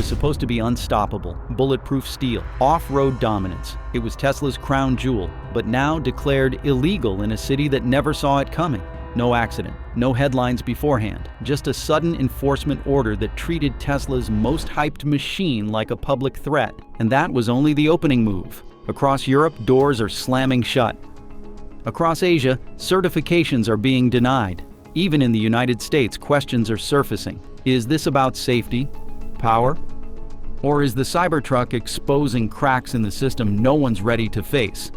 was supposed to be unstoppable, bulletproof steel, off-road dominance. It was Tesla's crown jewel, but now declared illegal in a city that never saw it coming. No accident, no headlines beforehand, just a sudden enforcement order that treated Tesla's most hyped machine like a public threat. And that was only the opening move. Across Europe, doors are slamming shut. Across Asia, certifications are being denied. Even in the United States, questions are surfacing. Is this about safety, power, or is the Cybertruck exposing cracks in the system no one's ready to face?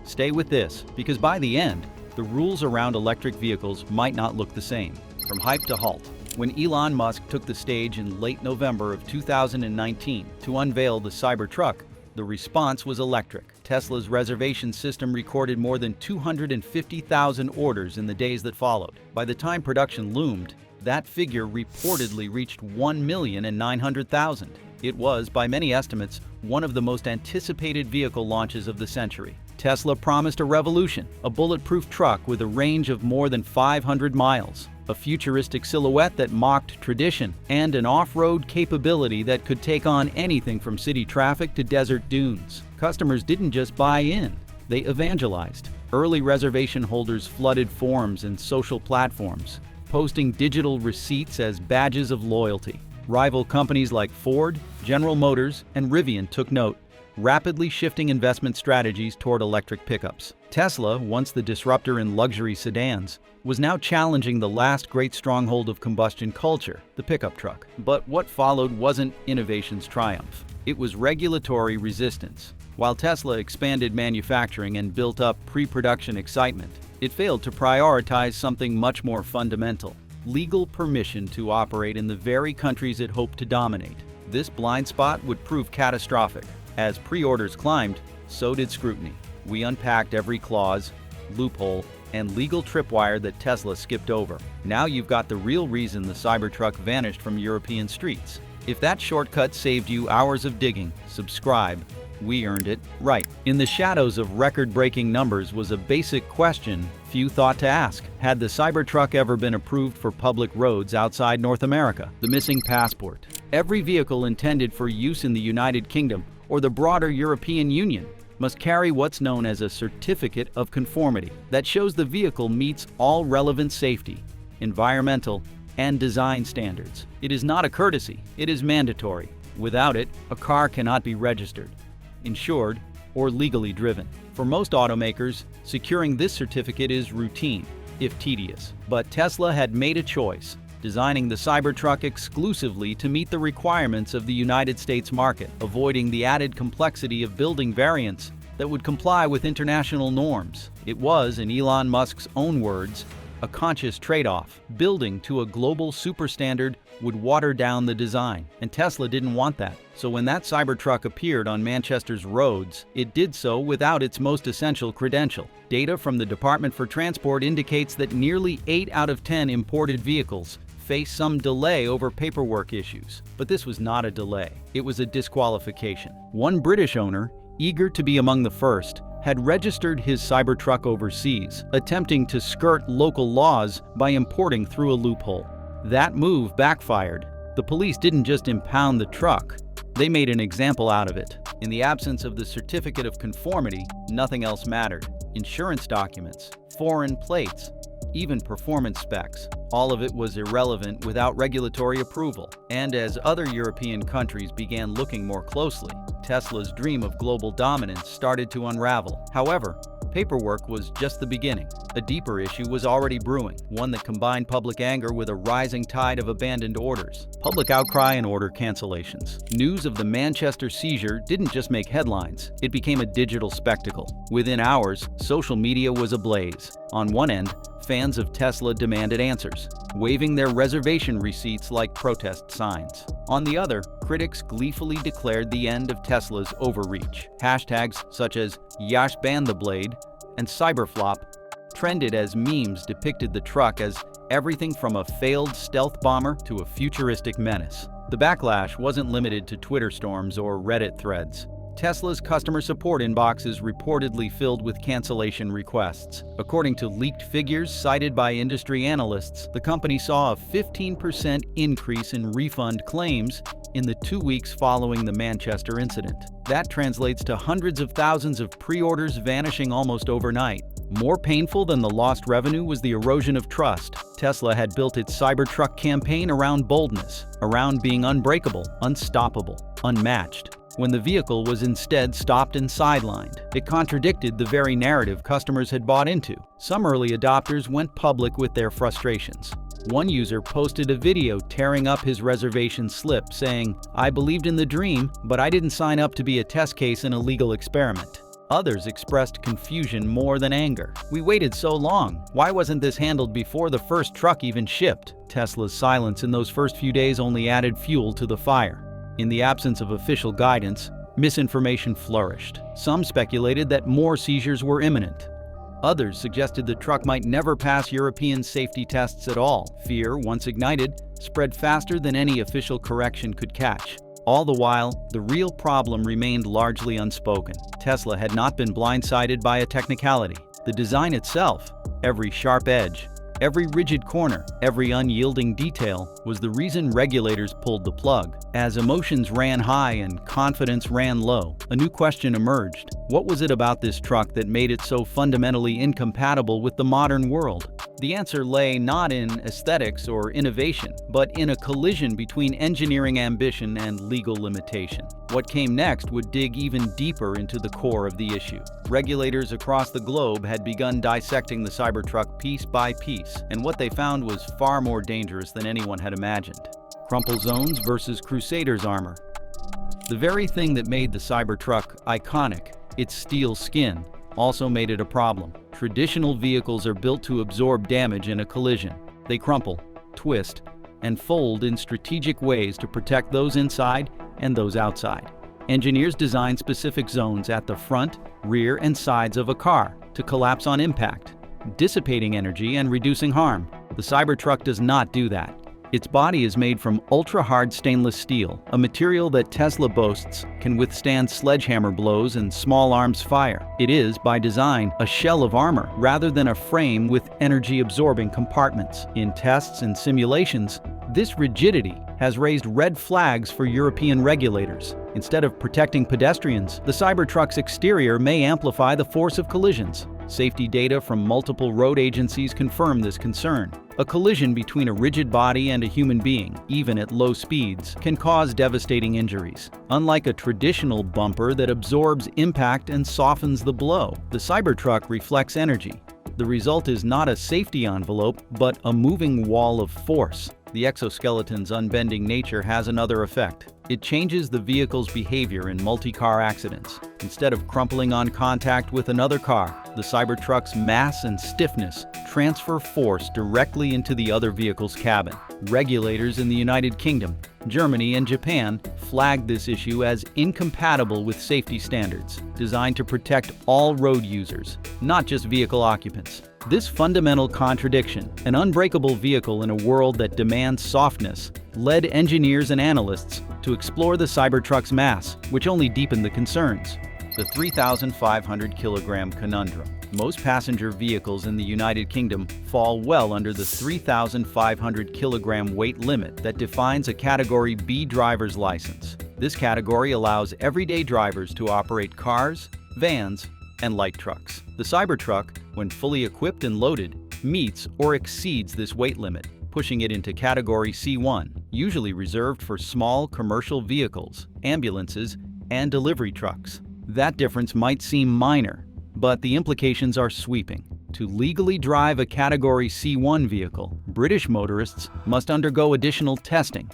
Stay with this, because by the end, the rules around electric vehicles might not look the same. From hype to halt. When Elon Musk took the stage in late November of 2019 to unveil the Cybertruck, the response was electric. Tesla's reservation system recorded more than 250,000 orders in the days that followed. By the time production loomed, that figure reportedly reached 1,900,000. It was, by many estimates, one of the most anticipated vehicle launches of the century. Tesla promised a revolution, a bulletproof truck with a range of more than 500 miles, a futuristic silhouette that mocked tradition, and an off-road capability that could take on anything from city traffic to desert dunes. Customers didn't just buy in, they evangelized. Early reservation holders flooded forums and social platforms, posting digital receipts as badges of loyalty. Rival companies like Ford, General Motors, and Rivian took note, rapidly shifting investment strategies toward electric pickups. Tesla, once the disruptor in luxury sedans, was now challenging the last great stronghold of combustion culture, the pickup truck. But what followed wasn't innovation's triumph. It was regulatory resistance. While Tesla expanded manufacturing and built up pre-production excitement, it failed to prioritize something much more fundamental: legal permission to operate in the very countries it hoped to dominate. This blind spot would prove catastrophic. As pre-orders climbed, so did scrutiny. We unpacked every clause, loophole, and legal tripwire that Tesla skipped over. Now you've got the real reason the Cybertruck vanished from European streets. If that shortcut saved you hours of digging, subscribe. We earned it right. In the shadows of record-breaking numbers was a basic question few thought to ask. Had the Cybertruck ever been approved for public roads outside North America? The missing passport. Every vehicle intended for use in the United Kingdom or the broader European Union must carry what's known as a certificate of conformity that shows the vehicle meets all relevant safety, environmental, and design standards. It is not a courtesy, it is mandatory. Without it, a car cannot be registered, insured, or legally driven. For most automakers, securing this certificate is routine, if tedious. But Tesla had made a choice, designing the Cybertruck exclusively to meet the requirements of the United States market, avoiding the added complexity of building variants that would comply with international norms. It was, in Elon Musk's own words, a conscious trade-off. Building to a global superstandard would water down the design, and Tesla didn't want that. So when that Cybertruck appeared on Manchester's roads, it did so without its most essential credential. Data from the Department for Transport indicates that nearly 8 out of 10 imported vehicles face some delay over paperwork issues. But this was not a delay, it was a disqualification. One British owner, eager to be among the first, had registered his Cybertruck overseas, attempting to skirt local laws by importing through a loophole. That move backfired. The police didn't just impound the truck, they made an example out of it. In the absence of the certificate of conformity, nothing else mattered. Insurance documents, foreign plates, even performance specs. All of it was irrelevant without regulatory approval. And as other European countries began looking more closely, Tesla's dream of global dominance started to unravel. However, paperwork was just the beginning. A deeper issue was already brewing, one that combined public anger with a rising tide of abandoned orders. Public outcry and order cancellations. News of the Manchester seizure didn't just make headlines, it became a digital spectacle. Within hours, social media was ablaze. On one end, fans of Tesla demanded answers, waving their reservation receipts like protest signs. On the other, critics gleefully declared the end of Tesla's overreach. Hashtags such as Yash ban the blade and Cyberflop trended as memes depicted the truck as everything from a failed stealth bomber to a futuristic menace. The backlash wasn't limited to Twitter storms or Reddit threads. Tesla's customer support inbox is reportedly filled with cancellation requests. According to leaked figures cited by industry analysts, the company saw a 15% increase in refund claims in the 2 weeks following the Manchester incident. That translates to hundreds of thousands of pre-orders vanishing almost overnight. More painful than the lost revenue was the erosion of trust. Tesla had built its Cybertruck campaign around boldness, around being unbreakable, unstoppable, unmatched. When the vehicle was instead stopped and sidelined, it contradicted the very narrative customers had bought into. Some early adopters went public with their frustrations. One user posted a video tearing up his reservation slip saying, "I believed in the dream, but I didn't sign up to be a test case in a legal experiment." Others expressed confusion more than anger. "We waited so long. Why wasn't this handled before the first truck even shipped?" Tesla's silence in those first few days only added fuel to the fire. In the absence of official guidance, misinformation flourished. Some speculated that more seizures were imminent. Others suggested the truck might never pass European safety tests at all. Fear, once ignited, spread faster than any official correction could catch. All the while, the real problem remained largely unspoken. Tesla had not been blindsided by a technicality. The design itself, every sharp edge, every rigid corner, every unyielding detail, was the reason regulators pulled the plug. As emotions ran high and confidence ran low, a new question emerged. What was it about this truck that made it so fundamentally incompatible with the modern world? The answer lay not in aesthetics or innovation, but in a collision between engineering ambition and legal limitation. What came next would dig even deeper into the core of the issue. Regulators across the globe had begun dissecting the Cybertruck piece by piece, and what they found was far more dangerous than anyone had imagined. Crumple zones versus Crusaders armor. The very thing that made the Cybertruck iconic, its steel skin, also made it a problem. Traditional vehicles are built to absorb damage in a collision. They crumple, twist, and fold in strategic ways to protect those inside and those outside. Engineers design specific zones at the front, rear, and sides of a car to collapse on impact, dissipating energy and reducing harm. The Cybertruck does not do that. Its body is made from ultra-hard stainless steel, a material that Tesla boasts can withstand sledgehammer blows and small arms fire. It is, by design, a shell of armor rather than a frame with energy-absorbing compartments. In tests and simulations, this rigidity has raised red flags for European regulators. Instead of protecting pedestrians, the Cybertruck's exterior may amplify the force of collisions. Safety data from multiple road agencies confirm this concern. A collision between a rigid body and a human being, even at low speeds, can cause devastating injuries. Unlike a traditional bumper that absorbs impact and softens the blow, the Cybertruck reflects energy. The result is not a safety envelope, but a moving wall of force. The exoskeleton's unbending nature has another effect. It changes the vehicle's behavior in multi-car accidents. Instead of crumpling on contact with another car, the Cybertruck's mass and stiffness transfer force directly into the other vehicle's cabin. Regulators in the United Kingdom, Germany, and Japan flagged this issue as incompatible with safety standards, designed to protect all road users, not just vehicle occupants. This fundamental contradiction, an unbreakable vehicle in a world that demands softness, led engineers and analysts to explore the Cybertruck's mass, which only deepened the concerns. The 3,500 kilogram conundrum. Most passenger vehicles in the United Kingdom fall well under the 3,500 kilogram weight limit that defines a Category B driver's license. This category allows everyday drivers to operate cars, vans, and light trucks. The Cybertruck, when fully equipped and loaded, meets or exceeds this weight limit, pushing it into Category C1, usually reserved for small commercial vehicles, ambulances, and delivery trucks. That difference might seem minor, but the implications are sweeping. To legally drive a Category C1 vehicle, British motorists must undergo additional testing,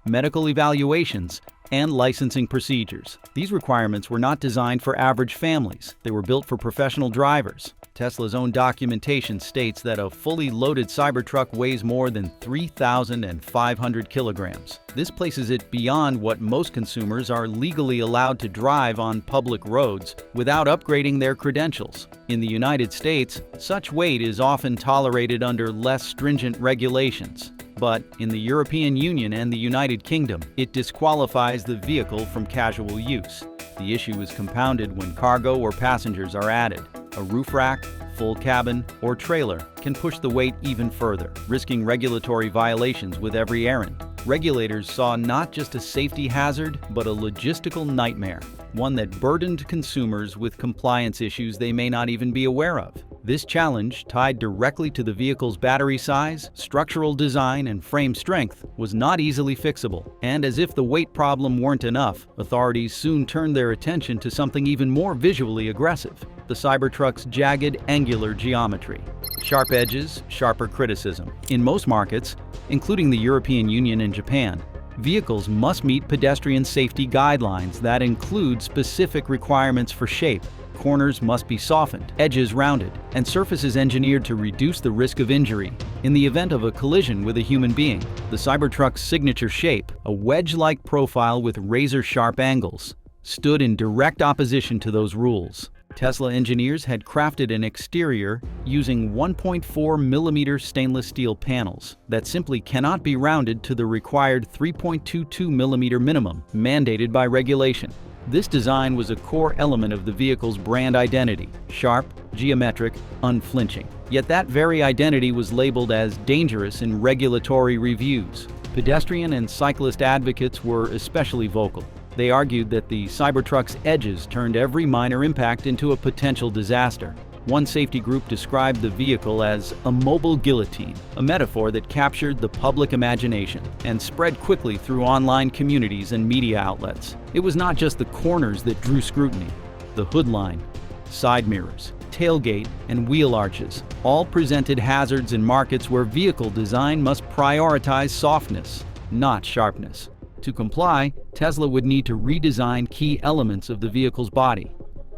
medical evaluations, and licensing procedures. These requirements were not designed for average families. They were built for professional drivers. Tesla's own documentation states that a fully loaded Cybertruck weighs more than 3,500 kilograms. This places it beyond what most consumers are legally allowed to drive on public roads without upgrading their credentials. In the United States, such weight is often tolerated under less stringent regulations. But in the European Union and the United Kingdom, it disqualifies the vehicle from casual use. The issue is compounded when cargo or passengers are added. A roof rack, full cabin, or trailer can push the weight even further, risking regulatory violations with every errand. Regulators saw not just a safety hazard, but a logistical nightmare, one that burdened consumers with compliance issues they may not even be aware of. This challenge, tied directly to the vehicle's battery size, structural design, and frame strength, was not easily fixable. And as if the weight problem weren't enough, authorities soon turned their attention to something even more visually aggressive: the Cybertruck's jagged, angular geometry. Sharp edges, sharper criticism. In most markets, including the European Union and Japan, vehicles must meet pedestrian safety guidelines that include specific requirements for shape. Corners must be softened, edges rounded, and surfaces engineered to reduce the risk of injury in the event of a collision with a human being. The Cybertruck's signature shape, a wedge-like profile with razor-sharp angles, stood in direct opposition to those rules. Tesla engineers had crafted an exterior using 1.4mm stainless steel panels that simply cannot be rounded to the required 3.22mm minimum mandated by regulation. This design was a core element of the vehicle's brand identity: sharp, geometric, unflinching. Yet that very identity was labeled as dangerous in regulatory reviews. Pedestrian and cyclist advocates were especially vocal. They argued that the Cybertruck's edges turned every minor impact into a potential disaster. One safety group described the vehicle as a mobile guillotine, a metaphor that captured the public imagination and spread quickly through online communities and media outlets. It was not just the corners that drew scrutiny. The hood line, side mirrors, tailgate, and wheel arches all presented hazards in markets where vehicle design must prioritize softness, not sharpness. To comply, Tesla would need to redesign key elements of the vehicle's body,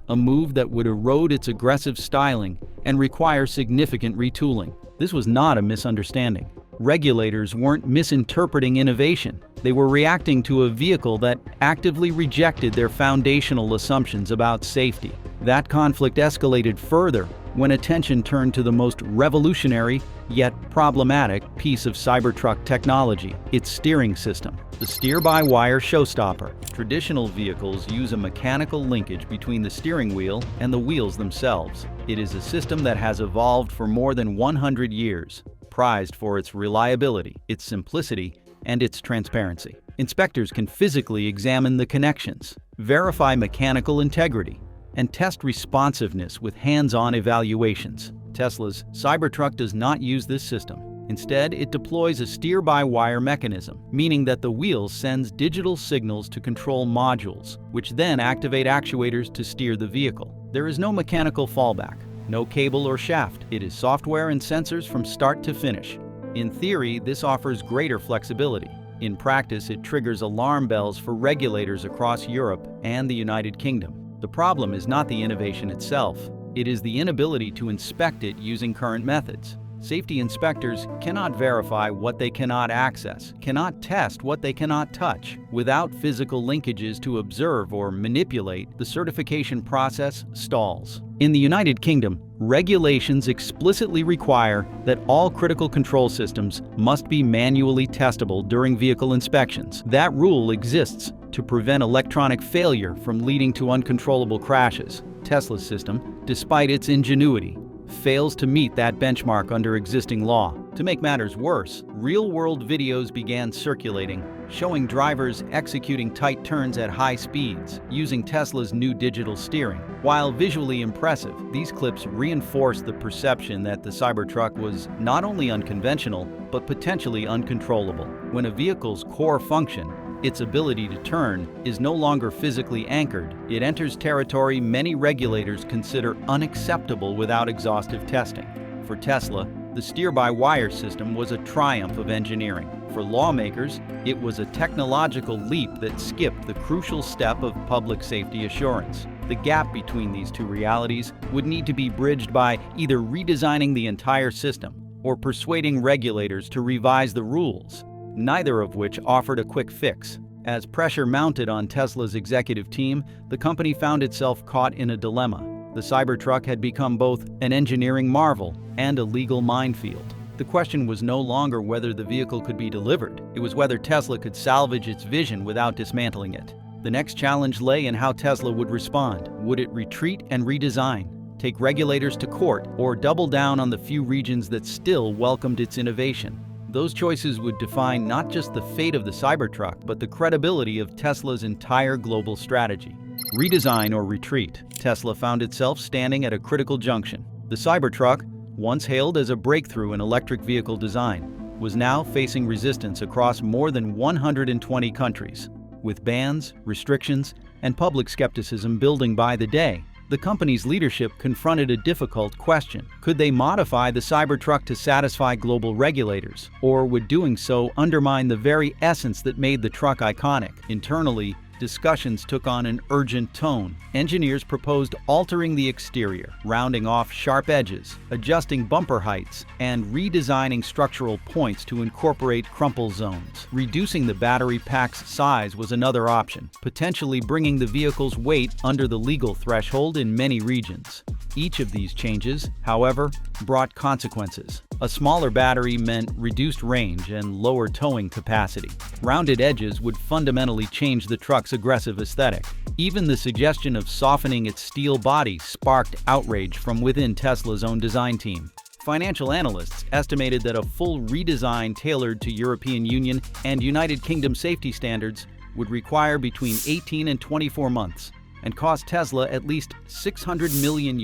a move that would erode its aggressive styling and require significant retooling. This was not a misunderstanding. Regulators weren't misinterpreting innovation. They were reacting to a vehicle that actively rejected their foundational assumptions about safety. That conflict escalated further when attention turned to the most revolutionary yet problematic piece of Cybertruck technology: its steering system. The steer-by-wire showstopper. Traditional vehicles use a mechanical linkage between the steering wheel and the wheels themselves. It is a system that has evolved for more than 100 years, prized for its reliability, its simplicity, and its transparency. Inspectors can physically examine the connections, verify mechanical integrity, and test responsiveness with hands-on evaluations. Tesla's Cybertruck does not use this system. Instead, it deploys a steer-by-wire mechanism, meaning that the wheel sends digital signals to control modules, which then activate actuators to steer the vehicle. There is no mechanical fallback, no cable or shaft. It is software and sensors from start to finish. In theory, this offers greater flexibility. In practice, it triggers alarm bells for regulators across Europe and the United Kingdom. The problem is not the innovation itself. It is the inability to inspect it using current methods. Safety inspectors cannot verify what they cannot access, cannot test what they cannot touch. Without physical linkages to observe or manipulate, the certification process stalls. In the United Kingdom, regulations explicitly require that all critical control systems must be manually testable during vehicle inspections. That rule exists to prevent electronic failure from leading to uncontrollable crashes. Tesla's system, despite its ingenuity, fails to meet that benchmark under existing law. To make matters worse, real-world videos began circulating, showing drivers executing tight turns at high speeds using Tesla's new digital steering. While visually impressive, these clips reinforced the perception that the Cybertruck was not only unconventional, but potentially uncontrollable. When a vehicle's core function, its ability to turn, is no longer physically anchored, it enters territory many regulators consider unacceptable without exhaustive testing. For Tesla, the steer-by-wire system was a triumph of engineering. For lawmakers, it was a technological leap that skipped the crucial step of public safety assurance. The gap between these two realities would need to be bridged by either redesigning the entire system or persuading regulators to revise the rules, neither of which offered a quick fix. As pressure mounted on Tesla's executive team, the company found itself caught in a dilemma. The Cybertruck had become both an engineering marvel and a legal minefield. The question was no longer whether the vehicle could be delivered. It was whether Tesla could salvage its vision without dismantling it. The next challenge lay in how Tesla would respond. Would it retreat and redesign, take regulators to court, or double down on the few regions that still welcomed its innovation? Those choices would define not just the fate of the Cybertruck, but the credibility of Tesla's entire global strategy. Redesign or retreat. Tesla found itself standing at a critical junction. The Cybertruck, once hailed as a breakthrough in electric vehicle design, was now facing resistance across more than 120 countries. With bans, restrictions, and public skepticism building by the day, the company's leadership confronted a difficult question. Could they modify the Cybertruck to satisfy global regulators, or would doing so undermine the very essence that made the truck iconic? Internally, discussions took on an urgent tone. Engineers proposed altering the exterior, rounding off sharp edges, adjusting bumper heights, and redesigning structural points to incorporate crumple zones. Reducing the battery pack's size was another option, potentially bringing the vehicle's weight under the legal threshold in many regions. Each of these changes, however, brought consequences. A smaller battery meant reduced range and lower towing capacity. Rounded edges would fundamentally change the truck's aggressive aesthetic. Even the suggestion of softening its steel body sparked outrage from within Tesla's own design team. Financial analysts estimated that a full redesign tailored to European Union and United Kingdom safety standards would require between 18 and 24 months and cost Tesla at least $600 million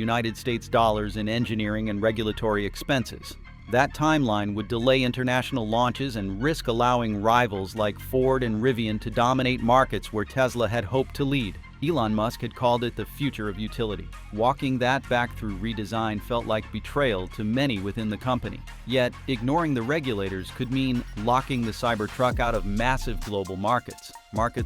in engineering and regulatory expenses. That timeline would delay international launches and risk allowing rivals like Ford and Rivian to dominate markets where Tesla had hoped to lead. Elon Musk had called it the future of utility. Walking that back through redesign felt like betrayal to many within the company. Yet, ignoring the regulators could mean locking the Cybertruck out of massive global markets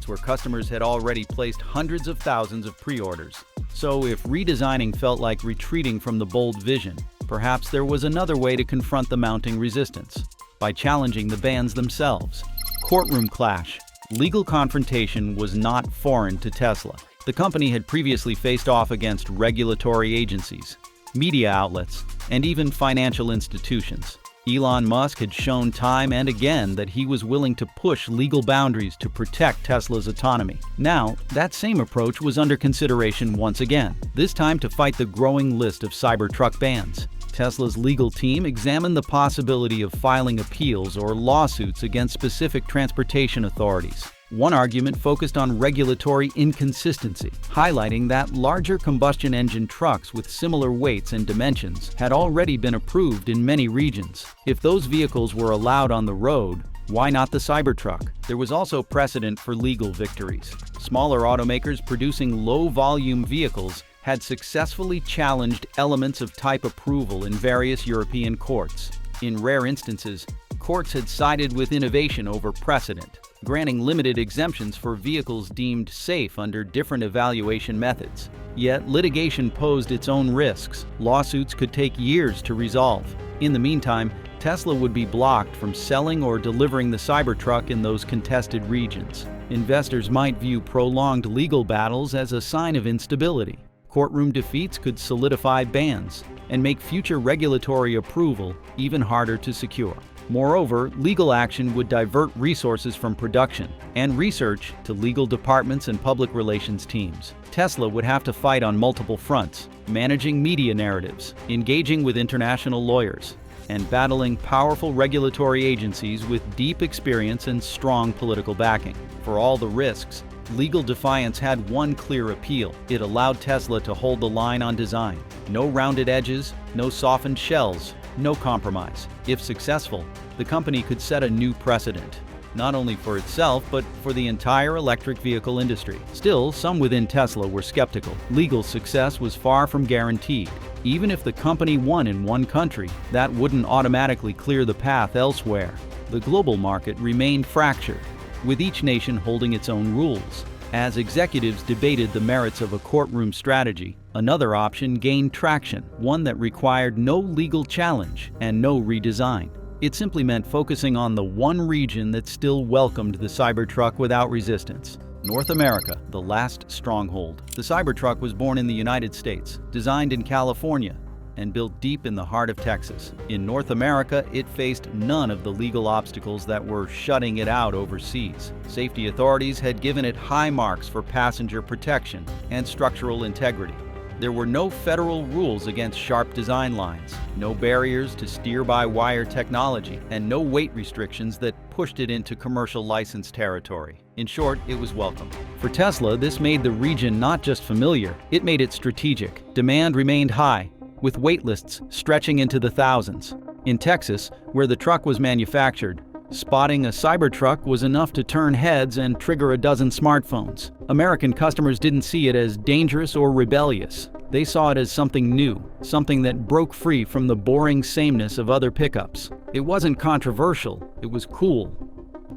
where customers had already placed hundreds of thousands of pre-orders. So if redesigning felt like retreating from the bold vision, perhaps there was another way to confront the mounting resistance, by challenging the bans themselves. Courtroom Clash. Legal confrontation was not foreign to Tesla. The company had previously faced off against regulatory agencies, media outlets, and even financial institutions. Elon Musk had shown time and again that he was willing to push legal boundaries to protect Tesla's autonomy. Now, that same approach was under consideration once again, this time to fight the growing list of Cybertruck bans. Tesla's legal team examined the possibility of filing appeals or lawsuits against specific transportation authorities. One argument focused on regulatory inconsistency, highlighting that larger combustion engine trucks with similar weights and dimensions had already been approved in many regions. If those vehicles were allowed on the road, why not the Cybertruck? There was also precedent for legal victories. Smaller automakers producing low-volume vehicles had successfully challenged elements of type approval in various European courts. In rare instances, courts had sided with innovation over precedent, granting limited exemptions for vehicles deemed safe under different evaluation methods. Yet, litigation posed its own risks. Lawsuits could take years to resolve. In the meantime, Tesla would be blocked from selling or delivering the Cybertruck in those contested regions. Investors might view prolonged legal battles as a sign of instability. Courtroom defeats could solidify bans and make future regulatory approval even harder to secure. Moreover, legal action would divert resources from production and research to legal departments and public relations teams. Tesla would have to fight on multiple fronts, managing media narratives, engaging with international lawyers, and battling powerful regulatory agencies with deep experience and strong political backing. For all the risks, legal defiance had one clear appeal. It allowed Tesla to hold the line on design. No rounded edges, no softened shells, no compromise. If successful, the company could set a new precedent, not only for itself, but for the entire electric vehicle industry. Still, some within Tesla were skeptical. Legal success was far from guaranteed. Even if the company won in one country, that wouldn't automatically clear the path elsewhere. The global market remained fractured, with each nation holding its own rules. As executives debated the merits of a courtroom strategy, another option gained traction, one that required no legal challenge and no redesign. It simply meant focusing on the one region that still welcomed the Cybertruck without resistance: North America, the last stronghold. The Cybertruck was born in the United States, designed in California, and built deep in the heart of Texas. In North America, it faced none of the legal obstacles that were shutting it out overseas. Safety authorities had given it high marks for passenger protection and structural integrity. There were no federal rules against sharp design lines, no barriers to steer-by-wire technology, and no weight restrictions that pushed it into commercial license territory. In short, it was welcome. For Tesla, this made the region not just familiar, it made it strategic. Demand remained high, with waitlists stretching into the thousands. In Texas, where the truck was manufactured, spotting a Cybertruck was enough to turn heads and trigger a dozen smartphones. American customers didn't see it as dangerous or rebellious. They saw it as something new, something that broke free from the boring sameness of other pickups. It wasn't controversial, it was cool.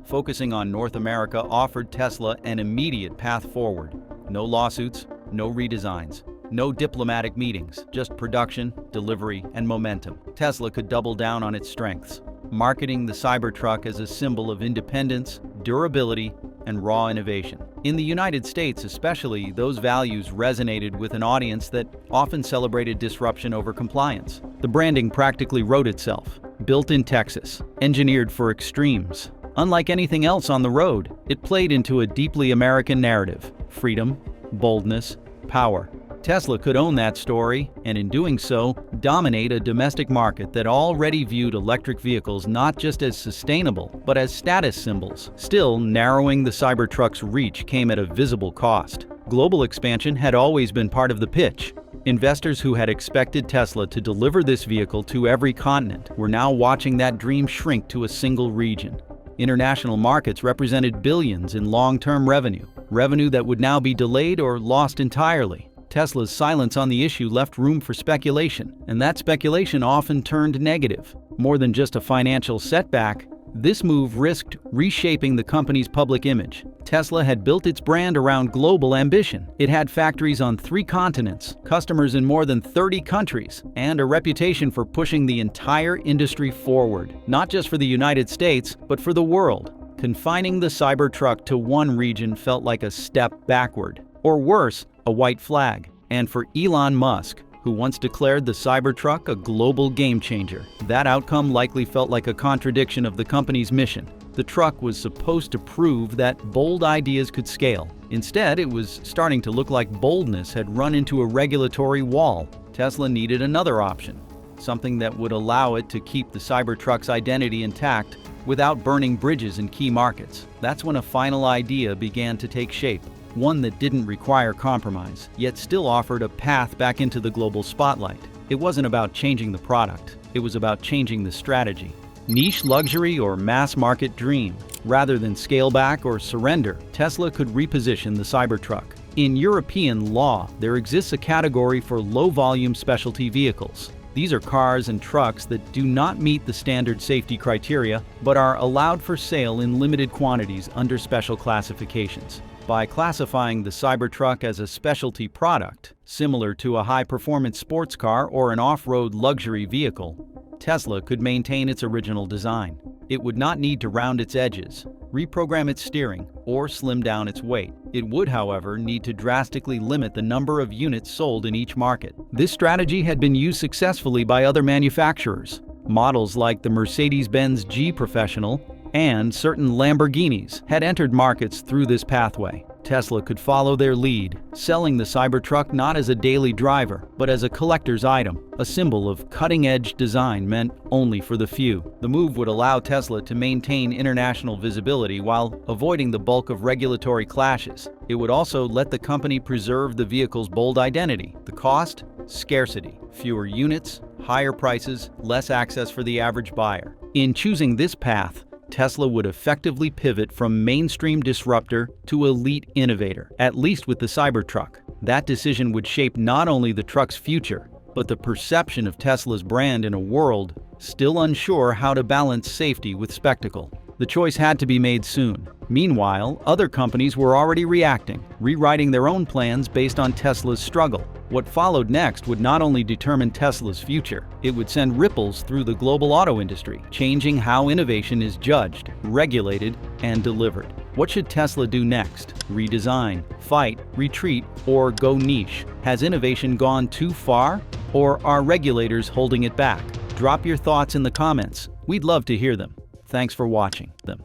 Focusing on North America offered Tesla an immediate path forward. No lawsuits, no redesigns, no diplomatic meetings, just production, delivery, and momentum. Tesla could double down on its strengths, marketing the Cybertruck as a symbol of independence, durability, and raw innovation. In the United States especially, those values resonated with an audience that often celebrated disruption over compliance. The branding practically wrote itself. Built in Texas, engineered for extremes. Unlike anything else on the road, it played into a deeply American narrative: freedom, boldness, power. Tesla could own that story, and in doing so, dominate a domestic market that already viewed electric vehicles not just as sustainable, but as status symbols. Still, narrowing the Cybertruck's reach came at a visible cost. Global expansion had always been part of the pitch. Investors who had expected Tesla to deliver this vehicle to every continent were now watching that dream shrink to a single region. International markets represented billions in long-term revenue that would now be delayed or lost entirely. Tesla's silence on the issue left room for speculation, and that speculation often turned negative. More than just a financial setback, this move risked reshaping the company's public image. Tesla had built its brand around global ambition. It had factories on 3 continents, customers in more than 30 countries, and a reputation for pushing the entire industry forward, not just for the United States, but for the world. Confining the Cybertruck to one region felt like a step backward, or worse, a white flag. And for Elon Musk, who once declared the Cybertruck a global game-changer, that outcome likely felt like a contradiction of the company's mission. The truck was supposed to prove that bold ideas could scale. Instead, it was starting to look like boldness had run into a regulatory wall. Tesla needed another option, something that would allow it to keep the Cybertruck's identity intact without burning bridges in key markets. That's when a final idea began to take shape. One that didn't require compromise, yet still offered a path back into the global spotlight. It wasn't about changing the product, it was about changing the strategy. Niche luxury or mass market dream. Rather than scale back or surrender, Tesla could reposition the Cybertruck. In European law, there exists a category for low-volume specialty vehicles. These are cars and trucks that do not meet the standard safety criteria, but are allowed for sale in limited quantities under special classifications. By classifying the Cybertruck as a specialty product, similar to a high-performance sports car or an off-road luxury vehicle, Tesla could maintain its original design. It would not need to round its edges, reprogram its steering, or slim down its weight. It would, however, need to drastically limit the number of units sold in each market. This strategy had been used successfully by other manufacturers. Models like the Mercedes-Benz G Professional and certain Lamborghinis had entered markets through this pathway. Tesla could follow their lead, selling the Cybertruck not as a daily driver, but as a collector's item, a symbol of cutting-edge design meant only for the few. The move would allow Tesla to maintain international visibility while avoiding the bulk of regulatory clashes. It would also let the company preserve the vehicle's bold identity. The cost? Scarcity. Fewer units, higher prices, less access for the average buyer. In choosing this path, Tesla would effectively pivot from mainstream disruptor to elite innovator, at least with the Cybertruck. That decision would shape not only the truck's future, but the perception of Tesla's brand in a world still unsure how to balance safety with spectacle. The choice had to be made soon. Meanwhile, other companies were already reacting, rewriting their own plans based on Tesla's struggle. What followed next would not only determine Tesla's future, it would send ripples through the global auto industry, changing how innovation is judged, regulated, and delivered. What should Tesla do next? Redesign, fight, retreat, or go niche? Has innovation gone too far? Or are regulators holding it back? Drop your thoughts in the comments. We'd love to hear them. Thanks for watching them.